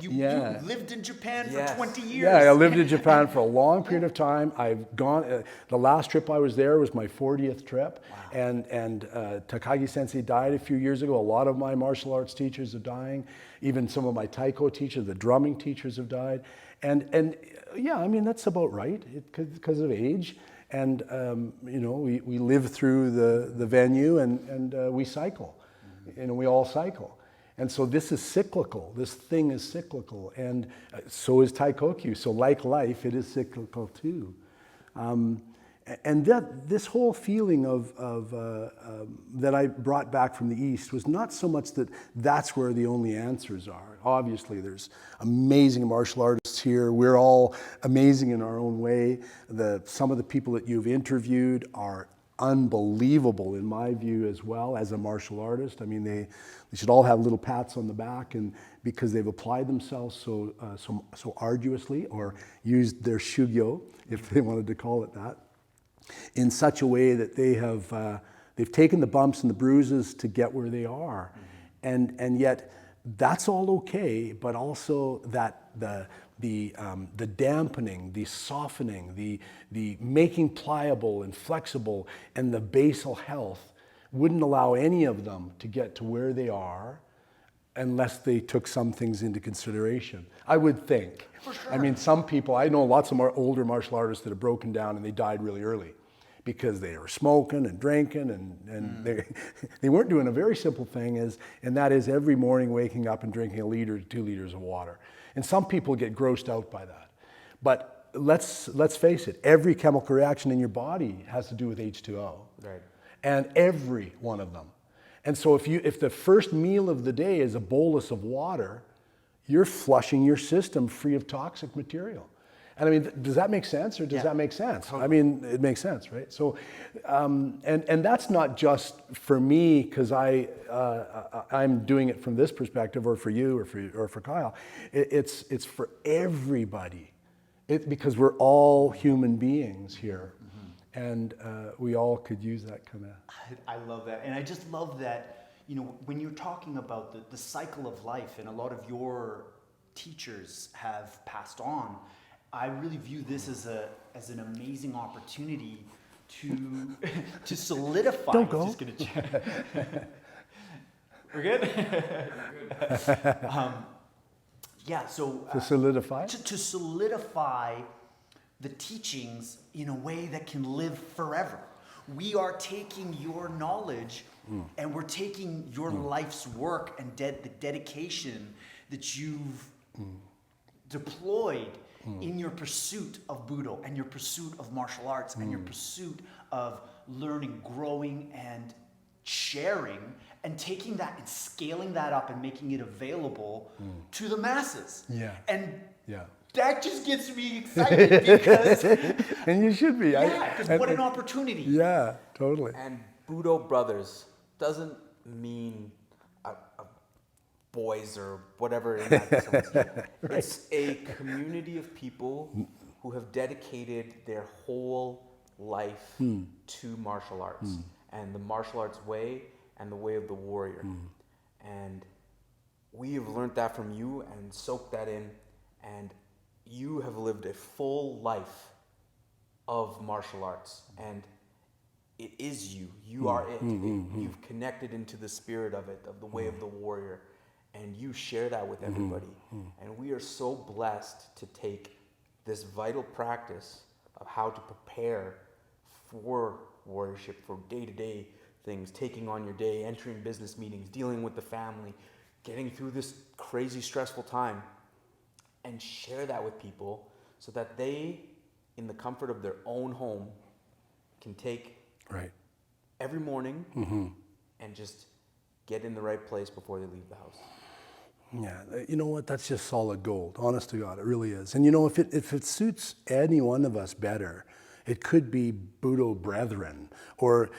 You Yeah. lived in Japan Yes. for 20 years. Yeah, I lived in Japan for a long period of time. I've gone, the last trip I was there was my 40th trip. Wow. And Takagi Sensei died a few years ago. A lot of my martial arts teachers are dying. Even some of my Taiko teachers, the drumming teachers have died. And yeah, I mean, that's about right because of age. And, you know, we live through the venue and we cycle. You know, we all cycle. And so this is cyclical. This thing is cyclical. And so is TAIKOKYU. So like life, it is cyclical too. And this whole feeling of that I brought back from the East was not so much that that's where the only answers are. Obviously, there's amazing martial artists here. We're all amazing in our own way. Some of the people that you've interviewed are unbelievable in my view as well as a martial artist. I mean, they should all have little pats on the back, and because they've applied themselves so arduously, or used their shugyo, if they wanted to call it that, in such a way that they've taken the bumps and the bruises to get where they are. And yet that's all okay, but also that the dampening, the softening, the making pliable and flexible, and the basal health wouldn't allow any of them to get to where they are unless they took some things into consideration, I would think. For sure. I mean, some people, I know lots of older martial artists that have broken down and they died really early because they were smoking and drinking, and they weren't doing a very simple thing, and that is every morning waking up and drinking 1 liter to 2 liters of water. And some people get grossed out by that. But let's face it, every chemical reaction in your body has to do with H2O. Right. And every one of them. And so if the first meal of the day is a bolus of water, you're flushing your system free of toxic material. And I mean, does that make sense, or does that make sense? Totally. I mean, it makes sense, right? So, and that's not just for me because I'm doing it from this perspective, or for you, or for Kyle. It's for everybody, because we're all human beings here, and we all could use that kind of. I love that, and I just love that. when you're talking about the cycle of life, and a lot of your teachers have passed on, I really view this as an amazing opportunity to to solidify. Don't go. Just gonna check. We're good. Yeah. So To solidify? to solidify the teachings in a way that can live forever. We are taking your knowledge and we're taking your life's work and the dedication that you've deployed in your pursuit of Budo and your pursuit of martial arts and your pursuit of learning, growing, and sharing, and taking that and scaling that up and making it available to the masses. Yeah. And Yeah. that just gets me excited because And you should be. yeah, because what an opportunity. Yeah, totally. And Budo Brothers doesn't mean a boys or whatever in that sense. It's a community of people who have dedicated their whole life to martial arts and the martial arts way and the way of the warrior. And we have learned that from you and soaked that in, and you have lived a full life of martial arts, and it is you. You are it. You've connected into the spirit of it, of the way of the warrior, and you share that with everybody. And we are so blessed to take this vital practice of how to prepare for warriorship, for day-to-day things, taking on your day, entering business meetings, dealing with the family, getting through this crazy stressful time, and share that with people so that they, in the comfort of their own home, can take Right. every morning and just get in the right place before they leave the house. Yeah, you know what? That's just solid gold. Honest to God, it really is. And you know, if it suits any one of us better, it could be Budo Brethren, or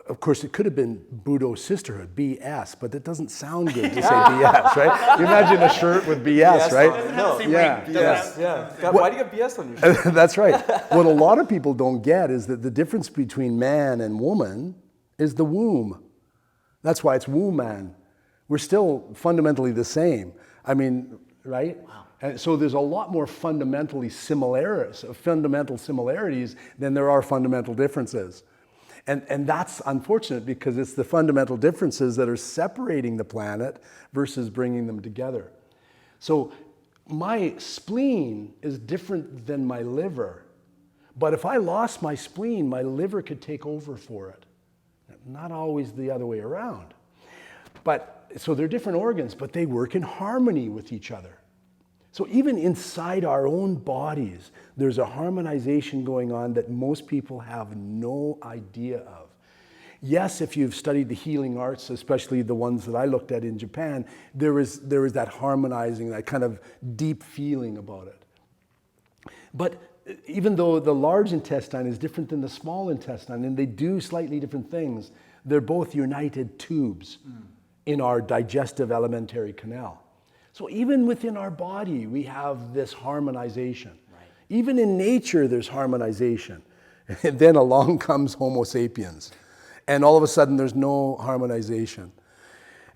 of course it could have been Budo Sisterhood, BS, but it doesn't sound good to say BS, right? You imagine a shirt with BS, right? No. Yeah. Yeah. Why do you get BS on your shirt? That's right. What a lot of people don't get is that the difference between man and woman is the womb. That's why it's woman. We're still fundamentally the same. I mean, right? Wow. And so there's a lot more fundamental similarities than there are fundamental differences. And that's unfortunate because it's the fundamental differences that are separating the planet versus bringing them together. So my spleen is different than my liver. But if I lost my spleen, my liver could take over for it. Not always the other way around. But so they're different organs, but they work in harmony with each other. So even inside our own bodies, there's a harmonization going on that most people have no idea of. Yes, if you've studied the healing arts, especially the ones that I looked at in Japan, there is that harmonizing, that kind of deep feeling about it. But even though the large intestine is different than the small intestine, and they do slightly different things, they're both united tubes in our digestive alimentary canal. So even within our body, we have this harmonization. Right. Even in nature, there's harmonization. And then along comes Homo sapiens. And all of a sudden, there's no harmonization.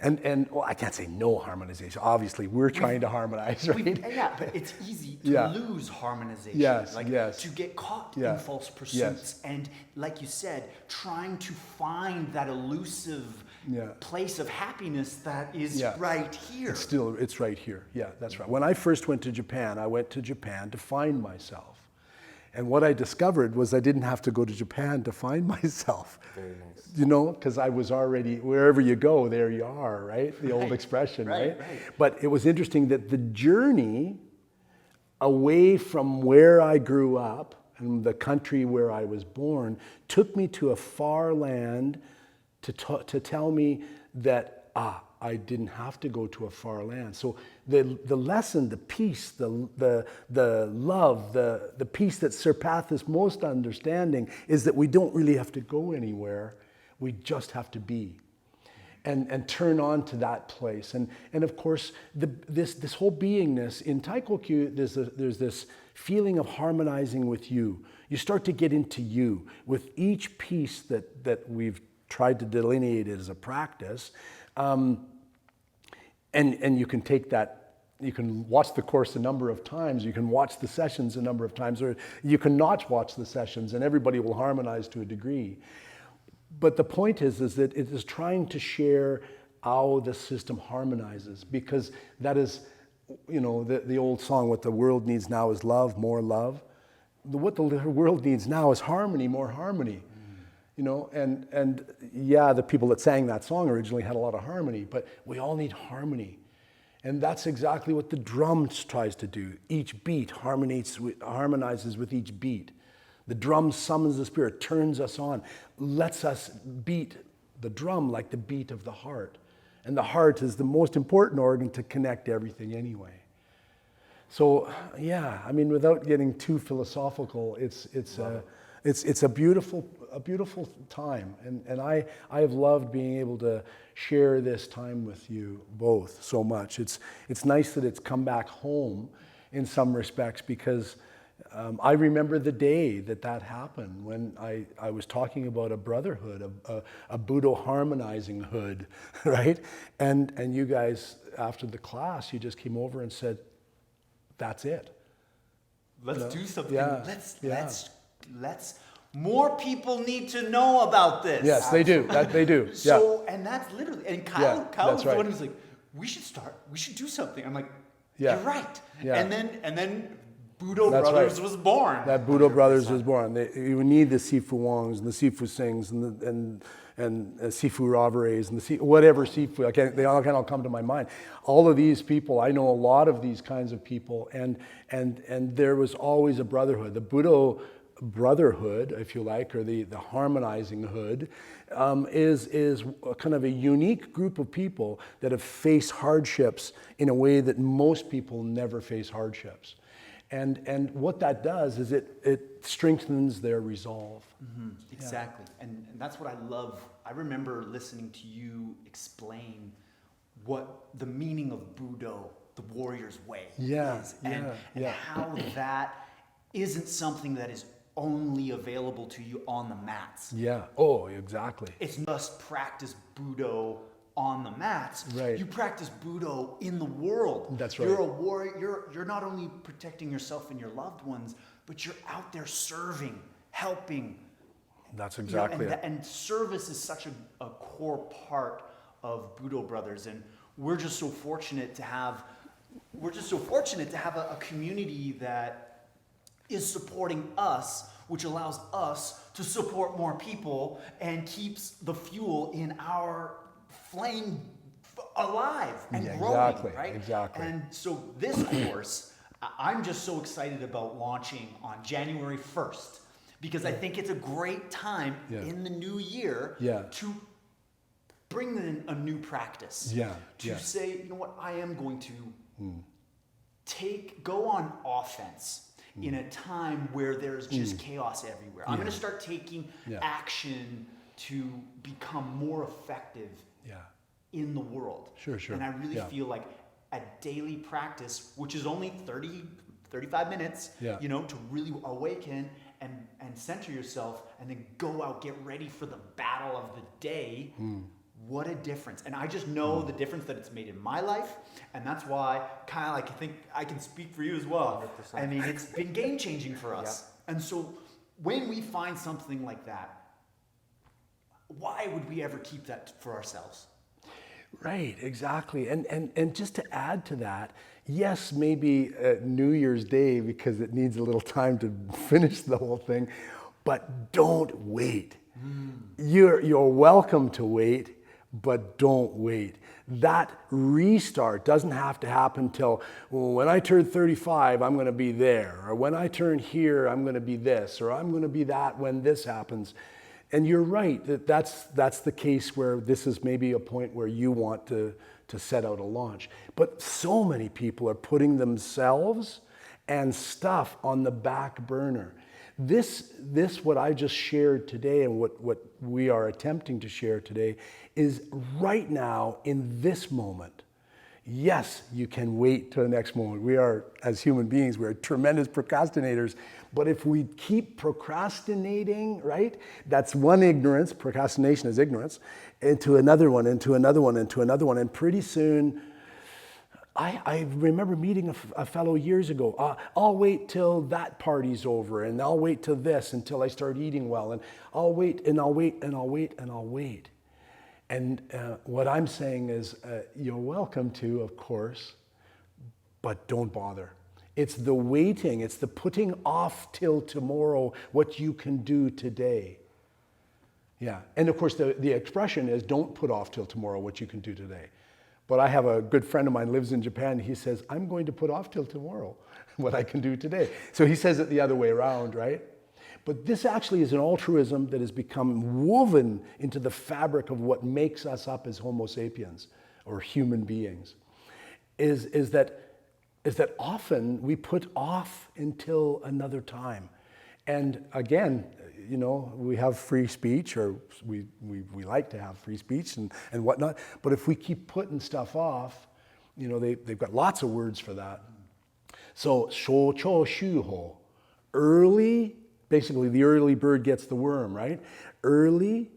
And well, I can't say no harmonization. Obviously, we're trying to harmonize, right? Yeah, but it's easy to lose harmonization. Yes, to get caught in false pursuits. And like you said, trying to find that elusive place of happiness that is right here. It's right here. Yeah, that's right. When I first went to Japan, I went to Japan to find myself. And what I discovered was I didn't have to go to Japan to find myself. Very nice. You know, because I was already, wherever you go, there you are, right? The old expression, right? But it was interesting that the journey away from where I grew up and the country where I was born took me to a far land to tell me that, I didn't have to go to a far land. So the lesson, the peace, the love, the peace that surpasses most understanding is that we don't really have to go anywhere. We just have to be. And turn on to that place. And of course, this whole beingness, in TAIKOKYU, there's this feeling of harmonizing with you. You start to get into you with each piece that we've tried to delineate it as a practice. And you can take that, you can watch the course a number of times, you can watch the sessions a number of times, or you can not watch the sessions, and everybody will harmonize to a degree. But the point is that it is trying to share how the system harmonizes, because that is, the old song, what the world needs now is love, more love. What the world needs now is harmony, more harmony. And yeah, the people that sang that song originally had a lot of harmony, but we all need harmony. And that's exactly what the drum tries to do. Each beat harmonizes with each beat. The drum summons the spirit, turns us on, lets us beat the drum like the beat of the heart. And the heart is the most important organ to connect everything anyway. So yeah, I mean, without getting too philosophical, it's a beautiful time, and I have loved being able to share this time with you both so much. It's nice that it's come back home in some respects, because I remember the day that happened, when I was talking about a brotherhood, a Budo harmonizing hood, right? And you guys, after the class, you just came over and said, that's it. Let's do something. Yeah. Let's. More people need to know about this. Yes, they do. They do. So, and that's literally. And Kyle was the right. one who's like, "We should start. We should do something." I'm like, Yeah. "You're right." Yeah. And then Budo That's Brothers right. was born. That Budo Brothers was born. You need the Sifu Wongs and the Sifu Singhs and Sifu Ravares and whatever Sifu. They all kind of come to my mind. All of these people, I know a lot of these kinds of people, and there was always a brotherhood. The Budo brotherhood, if you like, or the harmonizing hood, is kind of a unique group of people that have faced hardships in a way that most people never face hardships. And what that does is it strengthens their resolve. Mm-hmm. Exactly. Yeah. And that's what I love. I remember listening to you explain what the meaning of Budo, the warrior's way, is. And how that isn't something that is only available to you on the mats. Yeah. Oh, exactly. It's just practice Budo on the mats. Right. You practice Budo in the world. That's right. You're a warrior. You're not only protecting yourself and your loved ones, but you're out there serving, helping. That's exactly it. And service is such a core part of Budo Brothers, and we're just so fortunate to have a community that is supporting us, which allows us to support more people and keeps the fuel in our flame alive and growing, right? Exactly. And so this course, I'm just so excited about launching on January 1st, because I think it's a great time in the new year to bring in a new practice. To say, you know what, I am going to go on offense in a time where there's just chaos everywhere. I'm going to start taking action to become more effective in the world. Sure. And I really feel like a daily practice, which is only 30, 35 minutes, to really awaken and center yourself, and then go out, get ready for the battle of the day. What a difference. And I just know the difference that it's made in my life. And that's why, Kyle, I think I can speak for you as well. 100%. I mean, it's been game-changing for us. Yep. And so when we find something like that, why would we ever keep that for ourselves? Right, exactly. And just to add to that, yes, maybe New Year's Day, because it needs a little time to finish the whole thing, but don't wait. You're welcome to wait, but don't wait. That restart doesn't have to happen till, well, when I turn 35, I'm going to be there. Or when I turn here, I'm going to be this. Or I'm going to be that when this happens. And you're right, that's the case where this is maybe a point where you want to set out a launch. But so many people are putting themselves and stuff on the back burner. This what I just shared today, and what we are attempting to share today, is right now in this moment. Yes, you can wait till the next moment. We are, as human beings, we are tremendous procrastinators. But if we keep procrastinating, right? That's one ignorance. Procrastination is ignorance. Into another one, into another one, into another one. And pretty soon, I remember meeting a fellow years ago. I'll wait till that party's over, and I'll wait till this until I start eating well. And I'll wait, and I'll wait, and I'll wait, and I'll wait. And what I'm saying is, you're welcome to, of course, but don't bother. It's the waiting, it's the putting off till tomorrow what you can do today. Yeah, and of course the expression is don't put off till tomorrow what you can do today. But I have a good friend of mine lives in Japan. He says, I'm going to put off till tomorrow what I can do today. So he says it the other way around, right? But this actually is an altruism that has become woven into the fabric of what makes us up as Homo sapiens, or human beings, is that often we put off until another time. And again, we have free speech, or we like to have free speech and whatnot, but if we keep putting stuff off, they've got lots of words for that. So, shouchou shuho, early. Basically, the early bird gets the worm, right? Early,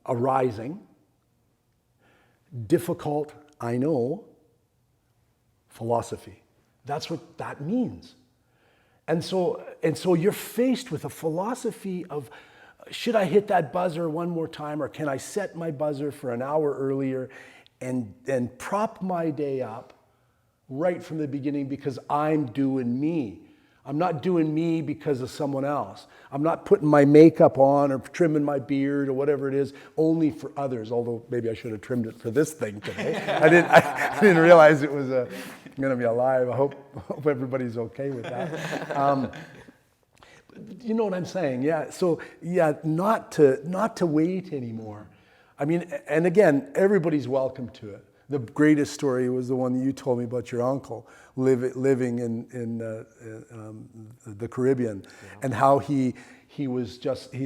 arising, difficult, I know, philosophy. That's what that means. And so you're faced with a philosophy of, should I hit that buzzer one more time, or can I set my buzzer for an hour earlier and prop my day up right from the beginning because I'm doing me. I'm not doing me because of someone else. I'm not putting my makeup on or trimming my beard or whatever it is only for others, although maybe I should have trimmed it for this thing today. I didn't realize it was going to be alive. I hope everybody's okay with that. You know what I'm saying? Yeah. So yeah, not to wait anymore. I mean, and again, everybody's welcome to it. The greatest story was the one that you told me about your uncle living in the Caribbean, and how he's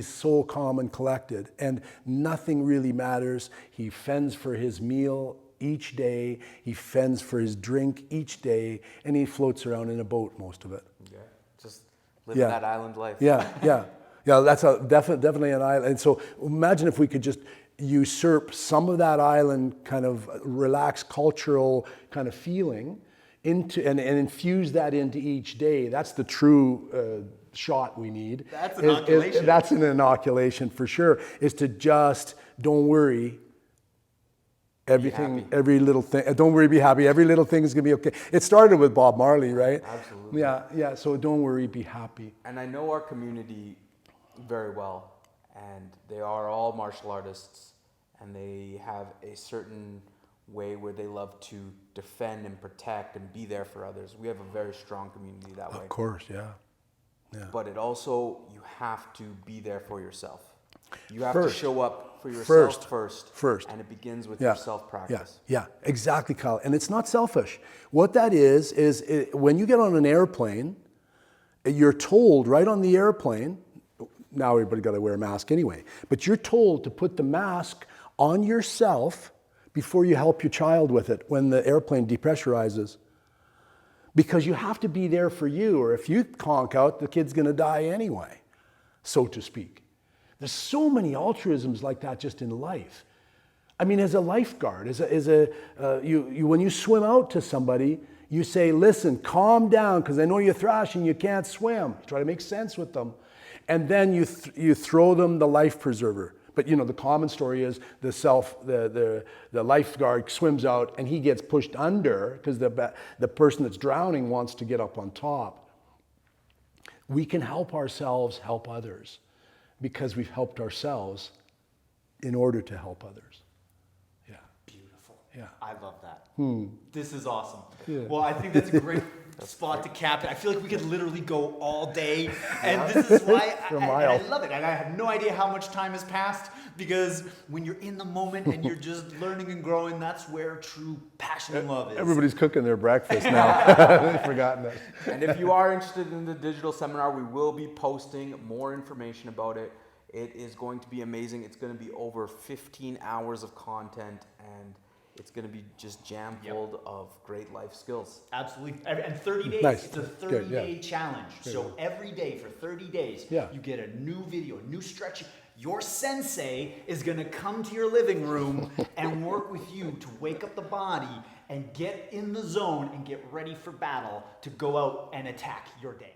so calm and collected, and nothing really matters. He fends for his meal each day. He fends for his drink each day, and he floats around in a boat most of it. Yeah, just living that island life. Yeah. That's definitely an island. And so imagine if we could just usurp some of that island kind of relaxed cultural kind of feeling into and infuse that into each day. That's the true shot we need. That's inoculation. That's an inoculation for sure, is to just don't worry. Everything, every little thing, don't worry, be happy. Every little thing is going to be okay. It started with Bob Marley, right? Absolutely. Yeah. So don't worry, be happy. And I know our community very well, and they are all martial artists, and they have a certain way where they love to defend and protect and be there for others. We have a very strong community that way. Of course, yeah. But it also, you have to be there for yourself. You have First. to show up for yourself first. And it begins with your self-practice. Yeah, exactly, Kyle. And it's not selfish. What that is when you get on an airplane, you're told right on the airplane, now everybody got to wear a mask anyway, but you're told to put the mask on yourself before you help your child with it when the airplane depressurizes. Because you have to be there for you, or if you conk out, the kid's going to die anyway, so to speak. There's so many altruisms like that just in life. I mean, as a lifeguard, when you swim out to somebody, you say, listen, calm down, because I know you're thrashing, you can't swim. You try to make sense with them. And then you throw them the life preserver. But the common story is the lifeguard swims out and he gets pushed under because the person that's drowning wants to get up on top. We can help ourselves help others because we've helped ourselves in order to help others. Yeah. Beautiful. Yeah. I love that. This is awesome. Yeah. Well, I think that's a great spot to cap it. I feel like we could literally go all day, and this is why I love it. And I have no idea how much time has passed, because when you're in the moment and you're just learning and growing, that's where true passion and love is. Everybody's cooking their breakfast now. They've forgotten it. And if you are interested in the digital seminar, we will be posting more information about it. It is going to be amazing. It's going to be over 15 hours of content, and it's going to be just jam full of great life skills. Absolutely. And 30 days. Nice. It's a Good, yeah. 30-day challenge. So every day for 30 days, Yeah. you get a new video, a new stretch. Your sensei is going to come to your living room and work with you to wake up the body and get in the zone and get ready for battle to go out and attack your day.